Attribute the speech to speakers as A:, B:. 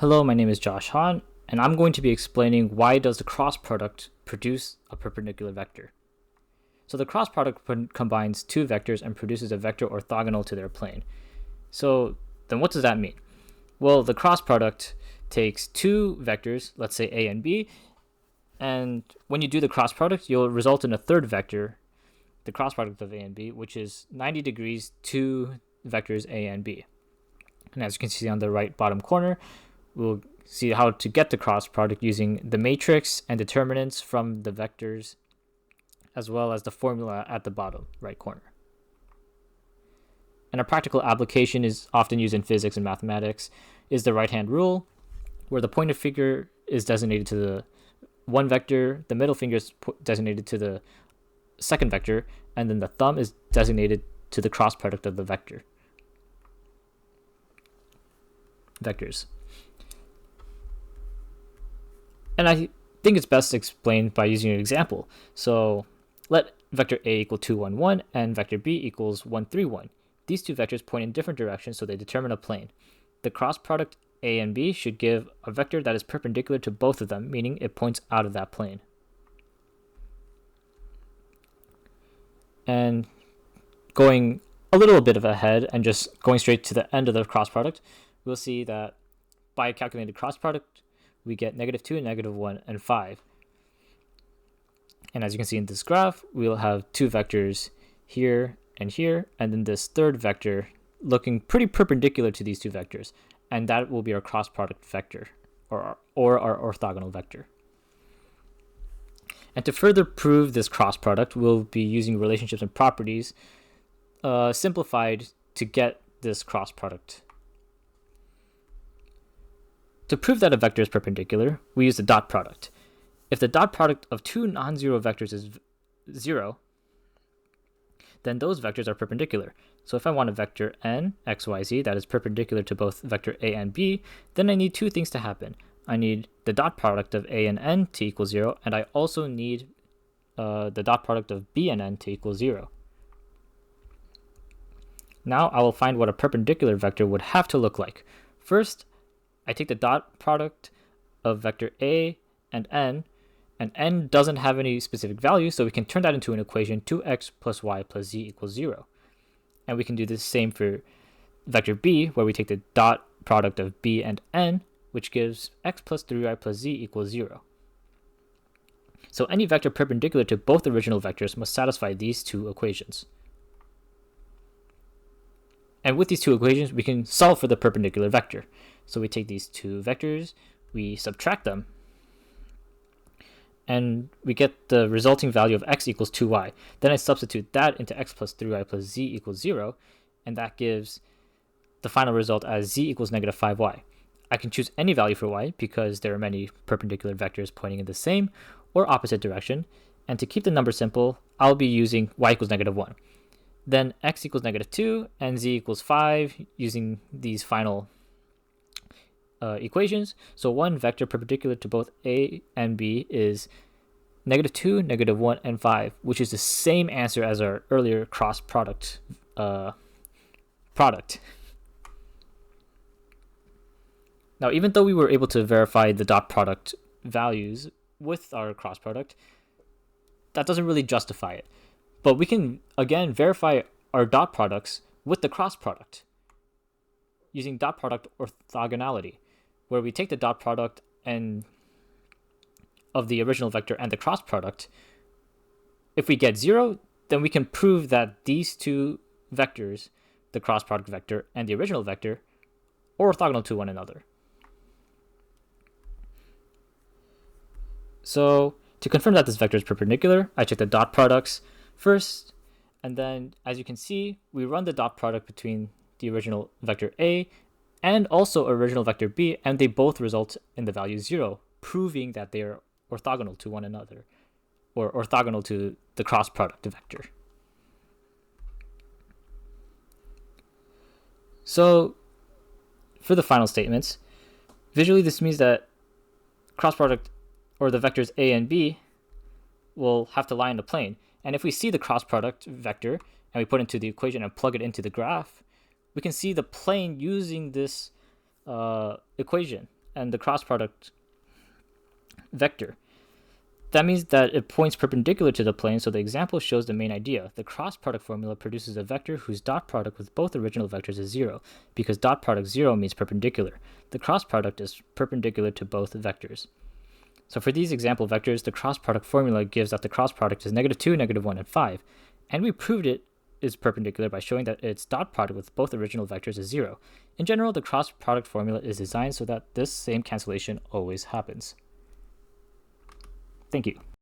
A: Hello, my name is Josh Han, and I'm going to be explaining why does the cross product produce a perpendicular vector. So the cross product combines two vectors and produces a vector orthogonal to their plane. So then what does that mean? Well, the cross product takes two vectors, let's say A and B, and when you do the cross product, you'll result in a third vector, the cross product of A and B, which is 90 degrees to vectors A and B. And as you can see on the right bottom corner, we'll see how to get the cross product using the matrix and determinants from the vectors, as well as the formula at the bottom right corner. And a practical application is often used in physics and mathematics is the right-hand rule, where the pointer finger is designated to the one vector, the middle finger is designated to the second vector, and then the thumb is designated to the cross product of the vectors. And I think it's best explained by using an example. So let vector A equal 2, 1, 1 and vector B equals 1, 3, 1. These two vectors point in different directions, so they determine a plane. The cross product A and B should give a vector that is perpendicular to both of them, meaning it points out of that plane. And going a little bit of ahead and just going straight to the end of the cross product, we'll see that by calculating the cross product, we get -2, -1, and 5. And as you can see in this graph, we'll have two vectors here, and then this third vector looking pretty perpendicular to these two vectors. And that will be our cross product vector, or our orthogonal vector. And to further prove this cross product, we'll be using relationships and properties simplified to get this cross product. To prove that a vector is perpendicular, we use the dot product. If the dot product of two non-zero vectors is 0, then those vectors are perpendicular. So if I want a vector n, x, y, z that is perpendicular to both vector a and b, then I need two things to happen. I need the dot product of a and n to equal 0, and I also need the dot product of b and n to equal 0. Now I will find what a perpendicular vector would have to look like. First, I take the dot product of vector a and n doesn't have any specific value, so we can turn that into an equation 2x plus y plus z equals 0. And we can do the same for vector b, where we take the dot product of b and n, which gives x plus 3y plus z equals 0. So any vector perpendicular to both original vectors must satisfy these two equations. And with these two equations, we can solve for the perpendicular vector. So we take these two vectors, we subtract them, and we get the resulting value of x equals 2y. Then I substitute that into x plus 3y plus z equals 0, and that gives the final result as z equals -5y. I can choose any value for y because there are many perpendicular vectors pointing in the same or opposite direction, and to keep the number simple, I'll be using y equals -1. Then x equals -2 and z equals 5 using these final equations. So one vector perpendicular to both a and b is -2, -1, and 5, which is the same answer as our earlier cross product product. Now, even though we were able to verify the dot product values with our cross product, that doesn't really justify it. But we can, again, verify our dot products with the cross product using dot product orthogonality, where we take the dot product and of the original vector and the cross product. If we get 0, then we can prove that these two vectors, the cross product vector and the original vector, are orthogonal to one another. So to confirm that this vector is perpendicular, I check the dot products first, and then as you can see, we run the dot product between the original vector a and also original vector b, and they both result in the value 0, proving that they are orthogonal to one another, or orthogonal to the cross product vector. So for the final statements, visually this means that cross product, or the vectors a and b, will have to lie in the plane. And if we see the cross product vector and we put it into the equation and plug it into the graph, we can see the plane using this equation. and the cross product vector. That means that it points perpendicular to the plane, so the example shows the main idea. The cross product formula produces a vector whose dot product with both original vectors is 0, because dot product 0 means perpendicular. The cross product is perpendicular to both vectors. So for these example vectors, the cross product formula gives that the cross product is -2, -1, and 5, and we proved it is perpendicular by showing that its dot product with both original vectors is 0. In general, the cross product formula is designed so that this same cancellation always happens. Thank you.